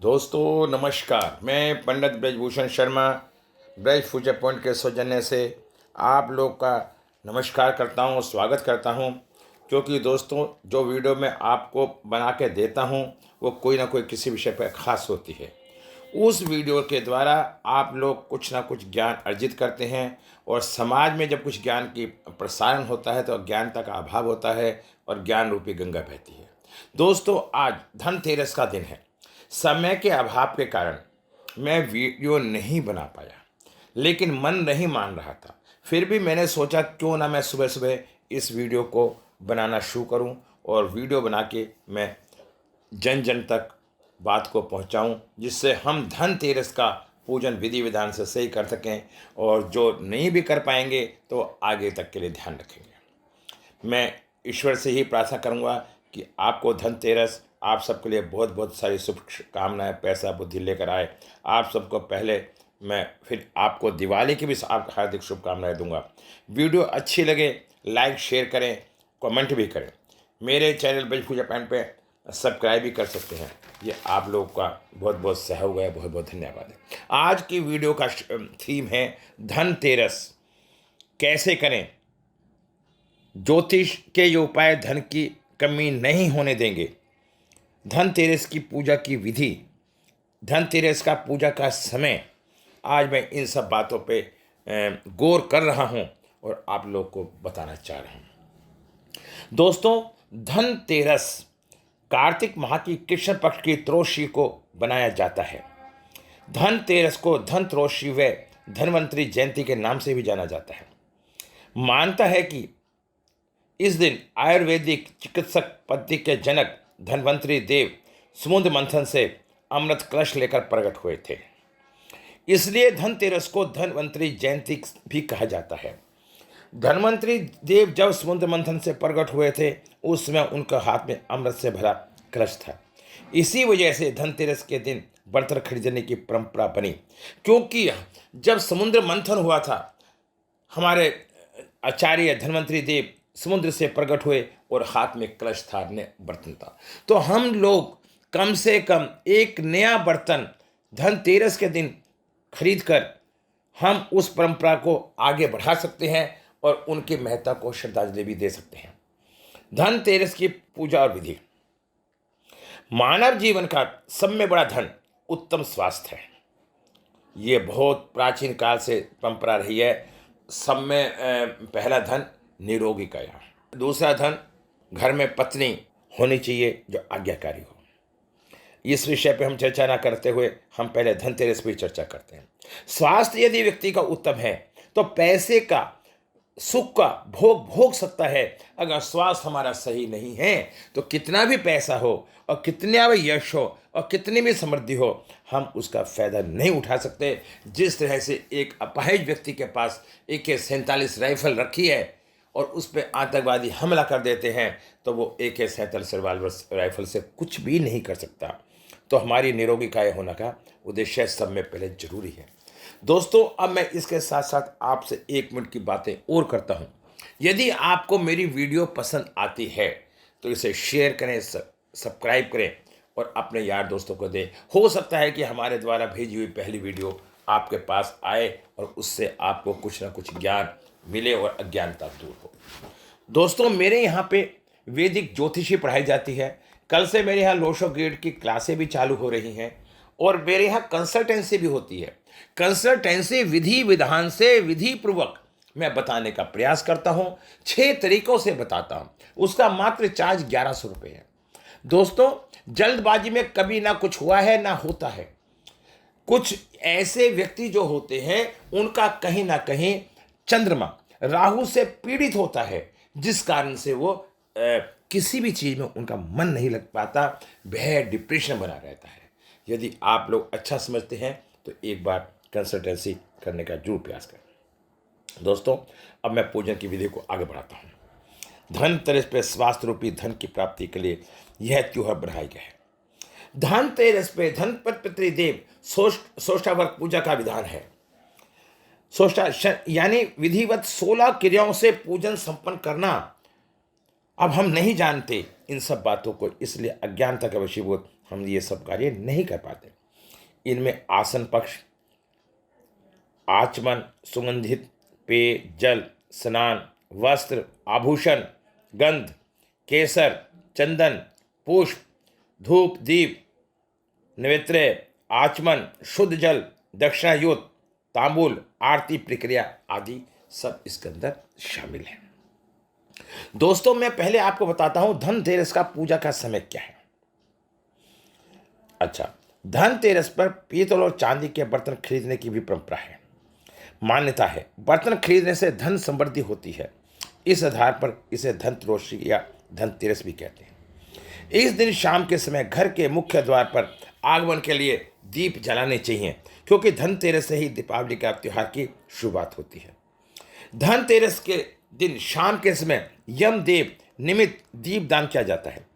दोस्तों नमस्कार। मैं पंडित ब्रजभूषण शर्मा ब्रज पूजा पॉइंट के सौजन्य से आप लोग का नमस्कार करता हूँ, स्वागत करता हूँ। क्योंकि दोस्तों जो वीडियो मैं आपको बना के देता हूँ वो कोई ना कोई किसी विषय पर खास होती है। उस वीडियो के द्वारा आप लोग कुछ ना कुछ ज्ञान अर्जित करते हैं और समाज में जब कुछ ज्ञान की प्रसारण होता है तो अज्ञानता का अभाव होता है और ज्ञान रूपी गंगा बहती है। दोस्तों आज धनतेरस का दिन है। समय के अभाव के कारण मैं वीडियो नहीं बना पाया, लेकिन मन नहीं मान रहा था। फिर भी मैंने सोचा क्यों ना मैं सुबह सुबह इस वीडियो को बनाना शुरू करूं और वीडियो बना के मैं जन जन तक बात को पहुंचाऊं, जिससे हम धनतेरस का पूजन विधि विधान से सही कर सकें और जो नहीं भी कर पाएंगे तो आगे तक के लिए ध्यान रखेंगे। मैं ईश्वर से ही प्रार्थना करूंगा कि आपको धनतेरस आप सबके लिए बहुत बहुत सारी शुभकामनाएं, पैसा बुद्धि लेकर आए। आप सबको पहले मैं फिर आपको दिवाली की भी आप हार्दिक शुभकामनाएं दूंगा। वीडियो अच्छी लगे लाइक शेयर करें, कमेंट भी करें। मेरे चैनल ब्रज पूजा पॉइंट पे सब्सक्राइब भी कर सकते हैं। ये आप लोगों का बहुत बहुत सहयोग है, बहुत बहुत धन्यवाद है। आज की वीडियो का थीम है धनतेरस कैसे करें। ज्योतिष के ये उपाय धन की कमी नहीं होने देंगे। धनतेरस की पूजा की विधि, धनतेरस का पूजा का समय, आज मैं इन सब बातों पे गौर कर रहा हूँ और आप लोग को बताना चाह रहा हूँ। दोस्तों धनतेरस कार्तिक माह की कृष्ण पक्ष की त्रयोदशी को बनाया जाता है। धनतेरस को धन त्रयोदशी व धनवंतरी जयंती के नाम से भी जाना जाता है। मानता है कि इस दिन आयुर्वेदिक चिकित्सक पद्धति के जनक धन्वंतरी देव समुद्र मंथन से अमृत कलश लेकर प्रकट हुए थे, इसलिए धनतेरस को धन्वंतरी जयंती भी कहा जाता है। धन्वंतरी देव जब समुद्र मंथन से प्रकट हुए थे उस समय उनका हाथ में अमृत से भरा कलश था। इसी वजह से धनतेरस के दिन बर्तन खरीदने की परंपरा बनी, क्योंकि जब समुद्र मंथन हुआ था हमारे आचार्य धन्वंतरी देव समुद्र से प्रकट हुए और हाथ में कलश था, बर्तन था। तो हम लोग कम से कम एक नया बर्तन धनतेरस के दिन खरीद कर हम उस परंपरा को आगे बढ़ा सकते हैं और उनकी महत्ता को श्रद्धांजलि भी दे सकते हैं। धनतेरस की पूजा और विधि। मानव जीवन का सब में बड़ा धन उत्तम स्वास्थ्य है। ये बहुत प्राचीन काल से परंपरा रही है। सब में पहला धन निरोगी काया, दूसरा धन घर में पत्नी होनी चाहिए जो आज्ञाकारी हो। इस विषय पे हम चर्चा ना करते हुए हम पहले धनतेरस पर चर्चा करते हैं। स्वास्थ्य यदि व्यक्ति का उत्तम है तो पैसे का सुख का भोग भोग सकता है। अगर स्वास्थ्य हमारा सही नहीं है तो कितना भी पैसा हो और कितना भी यश हो और कितनी भी समृद्धि हो, हम उसका फायदा नहीं उठा सकते। जिस तरह से एक अपाहिज व्यक्ति के पास AK-47 राइफल रखी है और उस पर आतंकवादी हमला कर देते हैं तो वो AK-47 राइफल से कुछ भी नहीं कर सकता। तो हमारी निरोगी काया होने का उद्देश्य सब में पहले जरूरी है। दोस्तों अब मैं इसके साथ साथ आपसे 1 मिनट की बातें और करता हूं। यदि आपको मेरी वीडियो पसंद आती है तो इसे शेयर करें, सब्सक्राइब करें और अपने यार दोस्तों को दें। हो सकता है कि हमारे द्वारा भेजी हुई पहली वीडियो आपके पास आए और उससे आपको कुछ ना कुछ ज्ञान मिले और अज्ञानता दूर हो। दोस्तों मेरे यहाँ पे वैदिक ज्योतिषी पढ़ाई जाती है। कल से मेरे यहाँ लोशो ग्रेड की क्लासें भी चालू हो रही हैं और मेरे यहाँ कंसल्टेंसी भी होती है। कंसल्टेंसी विधि विधान से विधि पूर्वक मैं बताने का प्रयास करता हूँ। 6 तरीकों से बताता हूँ। उसका मात्र चार्ज 1100 रुपये है। दोस्तों जल्दबाजी में कभी ना कुछ हुआ है ना होता है। कुछ ऐसे व्यक्ति जो होते हैं उनका कहीं ना कहीं चंद्रमा राहु से पीड़ित होता है, जिस कारण से वो किसी भी चीज़ में उनका मन नहीं लग पाता, वह डिप्रेशन बना रहता है। यदि आप लोग अच्छा समझते हैं तो एक बार कंसल्टेंसी करने का जरूर प्रयास करें। दोस्तों अब मैं पूजन की विधि को आगे बढ़ाता हूँ। धनतेरस पे स्वास्थ्य रूपी धन की प्राप्ति के लिए यह त्योहार बनाया गया है। धनतेरस पे धनपति देव सोष्ठावर्ग पूजा का विधान है। यानी विधिवत 16 क्रियाओं से पूजन संपन्न करना। अब हम नहीं जानते इन सब बातों को, इसलिए अज्ञानता के वशीभूत हम ये सब कार्य नहीं कर पाते। इनमें आसन पक्ष, आचमन, सुगंधित पेय, जल, स्नान, वस्त्र, आभूषण, गंध, केसर, चंदन, पुष्प, धूप, दीप, नैवेद्य, आचमन, शुद्ध जल, दक्षिणायुत, तांबूल, आरती प्रक्रिया आदि सब इसके अंदर शामिल है। दोस्तों, मैं पहले आपको बताता हूं धनतेरस का पूजा का समय क्या है। अच्छा, धनतेरस पर पीतल और चांदी के बर्तन खरीदने की भी परंपरा है। मान्यता है बर्तन खरीदने से धन समृद्धि होती है। इस आधार पर इसे धनत्रयोदशी या धनतेरस भी कहते हैं। इस दिन शाम के समय घर के मुख्य द्वार पर आगमन के लिए दीप जलाने चाहिए, क्योंकि धनतेरस से ही दीपावली का त्योहार की शुरुआत होती है। धनतेरस के दिन शाम के समय यमदेव निमित्त दीपदान किया जाता है।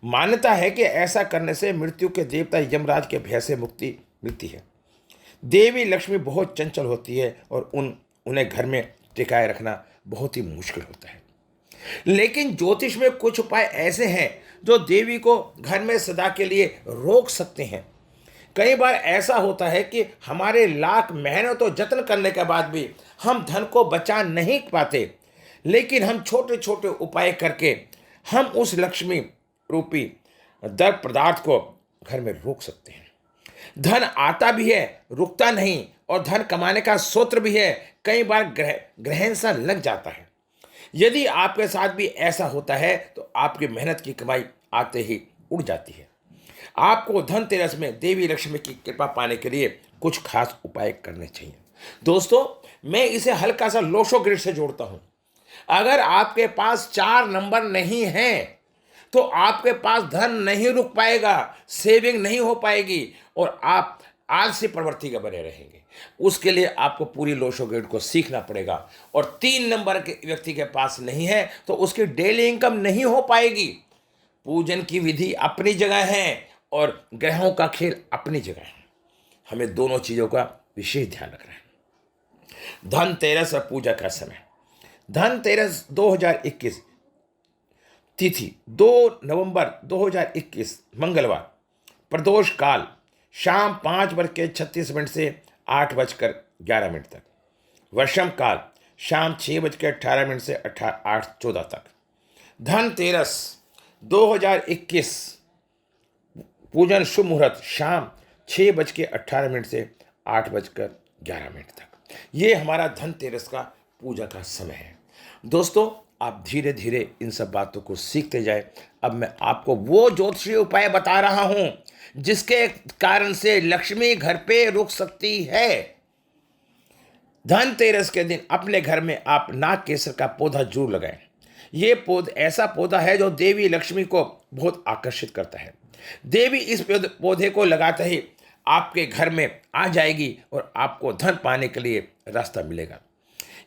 मान्यता है कि ऐसा करने से मृत्यु के देवता यमराज के भय से मुक्ति मिलती है। देवी लक्ष्मी बहुत चंचल होती है और उन्हें घर में टिकाए रखना बहुत ही मुश्किल होता है। लेकिन ज्योतिष में कुछ उपाय ऐसे हैं जो देवी को घर में सदा के लिए रोक सकते हैं। कई बार ऐसा होता है कि हमारे लाख मेहनत और जतन करने के बाद भी हम धन को बचा नहीं पाते, लेकिन हम छोटे छोटे उपाय करके हम उस लक्ष्मी रूपी दर पदार्थ को घर में रोक सकते हैं। धन आता भी है, रुकता नहीं, और धन कमाने का सूत्र भी है। कई बार ग्रहण सा लग जाता है। यदि आपके साथ भी ऐसा होता है तो आपकी मेहनत की कमाई आते ही उड़ जाती है। आपको धनतेरस में देवी लक्ष्मी की कृपा पाने के लिए कुछ खास उपाय करने चाहिए। दोस्तों, मैं इसे हल्का सा लोशो ग्रिड से जोड़ता हूं। अगर आपके पास 4 नंबर नहीं है तो आपके पास धन नहीं रुक पाएगा, सेविंग नहीं हो पाएगी और आप आलसी प्रवृत्ति के बने रहेंगे। उसके लिए आपको पूरी लोशो ग्रिड को सीखना पड़ेगा। और 3 नंबर के व्यक्ति के पास नहीं है तो उसकी डेली इनकम नहीं हो पाएगी। पूजन की विधि अपनी जगह है और ग्रहों का खेल अपनी जगह है। हमें दोनों चीजों का विशेष ध्यान रखना है। धनतेरस और पूजा का समय। धनतेरस 2021 तिथि 2 नवंबर 2021 मंगलवार। प्रदोष काल शाम 5:36 से 8:11 तक। वर्षम काल शाम 6:18 से 8:14 तक। धनतेरस 2021 पूजन शुभ मुहूर्त शाम 6:18 से 8:11 तक। ये हमारा धनतेरस का पूजा का समय है। दोस्तों, आप धीरे धीरे इन सब बातों को सीखते जाए। अब मैं आपको वो ज्योतिषीय उपाय बता रहा हूं जिसके कारण से लक्ष्मी घर पे रुक सकती है। धनतेरस के दिन अपने घर में आप नाग केसर का पौधा जरूर लगाएं। ये ऐसा पौधा है जो देवी लक्ष्मी को बहुत आकर्षित करता है। देवी इस पौधे को लगाते ही आपके घर में आ जाएगी और आपको धन पाने के लिए रास्ता मिलेगा।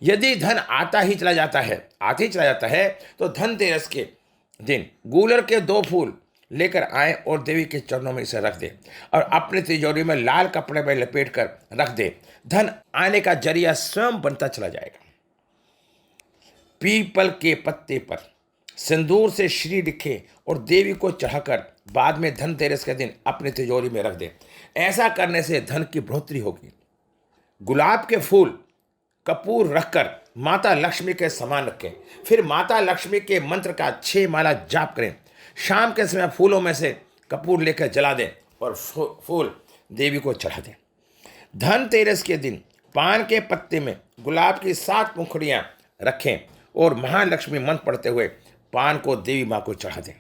यदि धन आते ही चला जाता है तो धनतेरस के दिन गूलर के 2 फूल लेकर आए और देवी के चरणों में इसे रख दे और अपनी तिजोरी में लाल कपड़े में लपेट कर रख दे। धन आने का जरिया स्वयं बनता चला जाएगा। पीपल के पत्ते पर सिंदूर से श्री लिखे और देवी को चढ़ाकर बाद में धनतेरस के दिन अपनी तिजोरी में रख दे। ऐसा करने से धन की बढ़ोतरी होगी। गुलाब के फूल कपूर रखकर माता लक्ष्मी के समान रखें। फिर माता लक्ष्मी के मंत्र का 6 माला जाप करें। शाम के समय फूलों में से कपूर लेकर जला दें और फूल देवी को चढ़ा दें। धनतेरस के दिन पान के पत्ते में गुलाब की 7 मुखड़ियाँ रखें और महालक्ष्मी मंत्र पढ़ते हुए पान को देवी माँ को चढ़ा दें।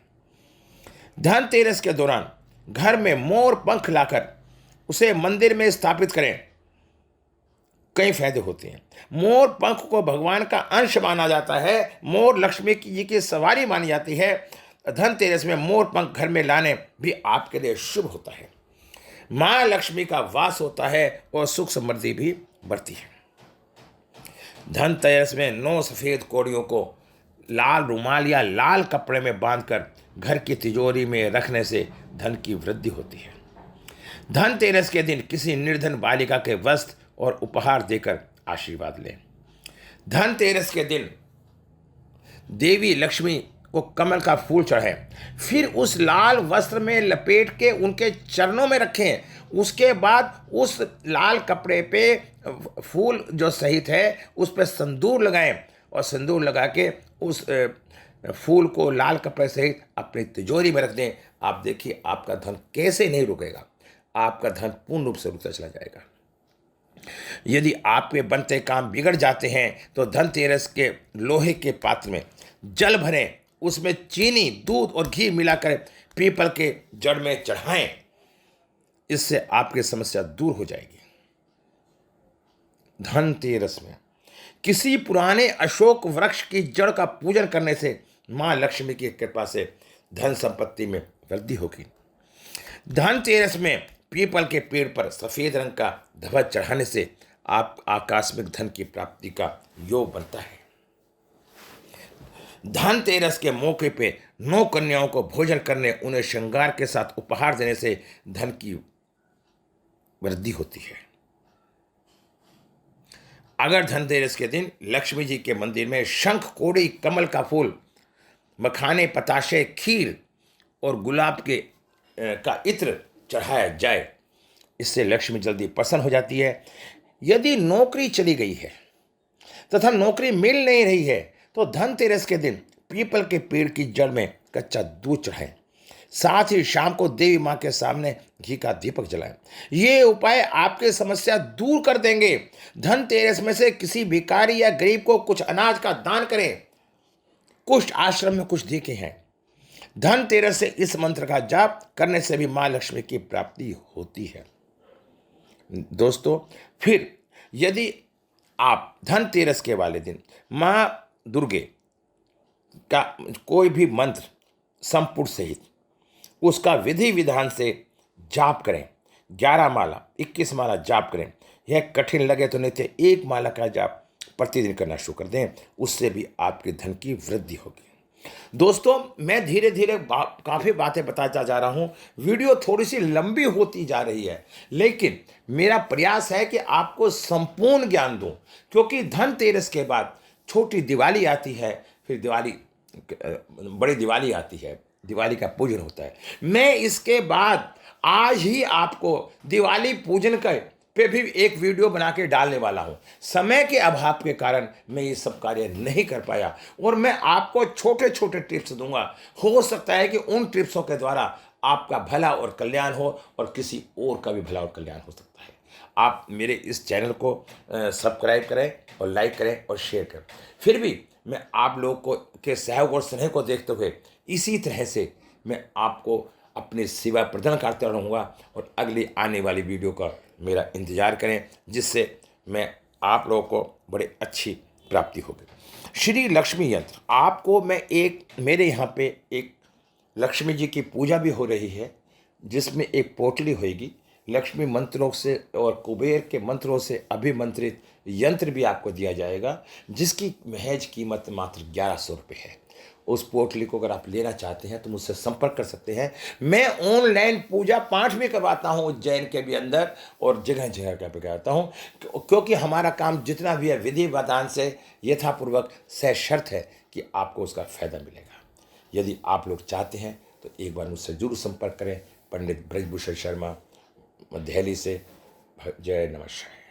धनतेरस के दौरान घर में मोर पंख लाकर उसे मंदिर में स्थापित करें। कई फायदे होते हैं। मोर पंख को भगवान का अंश माना जाता है। मोर लक्ष्मी जी की सवारी मानी जाती है। धनतेरस में मोर पंख घर में लाने भी आपके लिए शुभ होता है। मां लक्ष्मी का वास होता है और सुख समृद्धि भी बढ़ती है। धनतेरस में 9 सफेद कौड़ियों को लाल रुमाल या लाल कपड़े में बांधकर घर की तिजोरी में रखने से धन की वृद्धि होती है। धनतेरस के दिन किसी निर्धन बालिका के वस्त्र और उपहार देकर आशीर्वाद लें। धनतेरस के दिन देवी लक्ष्मी को कमल का फूल चढ़ाएं, फिर उस लाल वस्त्र में लपेट के उनके चरणों में रखें। उसके बाद उस लाल कपड़े पे फूल जो सहित है उस पर सिंदूर लगाएं और सिंदूर लगा के उस फूल को लाल कपड़े सहित अपनी तिजोरी में रख दें। आप देखिए आपका धन कैसे नहीं रुकेगा, आपका धन पूर्ण रूप से रुकता चला जाएगा। यदि आपके बनते काम बिगड़ जाते हैं तो धनतेरस के लोहे के पात्र में जल भरें, उसमें चीनी, दूध और घी मिलाकर पीपल के जड़ में चढ़ाएं। इससे आपकी समस्या दूर हो जाएगी। धनतेरस में किसी पुराने अशोक वृक्ष की जड़ का पूजन करने से मां लक्ष्मी की कृपा से धन संपत्ति में वृद्धि होगी। धनतेरस में पीपल के पेड़ पर सफेद रंग का ध्वज चढ़ाने से आप आकस्मिक धन की प्राप्ति का योग बनता है। धनतेरस के मौके पे 9 कन्याओं को भोजन करने, उन्हें श्रृंगार के साथ उपहार देने से धन की वृद्धि होती है। अगर धनतेरस के दिन लक्ष्मी जी के मंदिर में शंख, कोड़ी, कमल का फूल, मखाने, पताशे, खीर और गुलाब के का इत्र चढ़ाया जाए, इससे लक्ष्मी जल्दी प्रसन्न हो जाती है। यदि नौकरी चली गई है तथा नौकरी मिल नहीं रही है तो धनतेरस के दिन पीपल के पेड़ की जड़ में कच्चा दूध चढ़ाएं। साथ ही शाम को देवी मां के सामने घी का दीपक जलाएं। ये उपाय आपके समस्या दूर कर देंगे। धनतेरस में से किसी भिखारी या गरीब को कुछ अनाज का दान करें। कुष्ठ आश्रम में कुछ देखे हैं। धनतेरस से इस मंत्र का जाप करने से भी मां लक्ष्मी की प्राप्ति होती है। दोस्तों, फिर यदि आप धनतेरस के वाले दिन मां दुर्गे का कोई भी मंत्र संपुट सहित उसका विधि विधान से जाप करें, 11 माला, 21 माला जाप करें। यह कठिन लगे तो नित्य 1 माला का जाप प्रतिदिन करना शुरू कर दें, उससे भी आपके धन की वृद्धि होगी। दोस्तों, मैं धीरे धीरे काफ़ी बातें बताता जा रहा हूँ। वीडियो थोड़ी सी लंबी होती जा रही है, लेकिन मेरा प्रयास है कि आपको संपूर्ण ज्ञान दूं, क्योंकि धनतेरस के बाद छोटी दिवाली आती है, फिर बड़ी दिवाली आती है, दिवाली का पूजन होता है। मैं इसके बाद आज ही आपको दिवाली पूजन पे भी एक वीडियो बना के डालने वाला हूं। समय के अभाव के कारण मैं ये सब कार्य नहीं कर पाया, और मैं आपको छोटे छोटे टिप्स दूंगा। हो सकता है कि उन टिप्सों के द्वारा आपका भला और कल्याण हो और किसी और का भी भला और कल्याण हो सकता है। आप मेरे इस चैनल को सब्सक्राइब करें और लाइक करें और शेयर करें। फिर भी मैं आप लोगों के सहयोग और स्नेह को देखते हुए इसी तरह से मैं आपको अपनी सेवा प्रदान करता रहूँगा, और अगली आने वाली वीडियो का मेरा इंतज़ार करें, जिससे मैं आप लोगों को बड़ी अच्छी प्राप्ति होगी। श्री लक्ष्मी यंत्र आपको मैं मेरे यहाँ पे एक लक्ष्मी जी की पूजा भी हो रही है, जिसमें एक पोटली होगी। लक्ष्मी मंत्रों से और कुबेर के मंत्रों से अभिमंत्रित यंत्र भी आपको दिया जाएगा, जिसकी महज कीमत मात्र 1100 रुपये है। उस पोटली को अगर आप लेना चाहते हैं तो मुझसे संपर्क कर सकते हैं। मैं ऑनलाइन पूजा पाठ भी करवाता हूँ उज्जैन के भी अंदर, और जगह जगह का भी करवाता हूँ, क्योंकि हमारा काम जितना भी है विधि विधान से यथापूर्वक सशर्त है कि आपको उसका फायदा मिलेगा। यदि आप लोग चाहते हैं तो एक बार मुझसे जरूर संपर्क करें। पंडित ब्रजभूषण शर्मा, दिल्ली से। जय नमः शिवाय।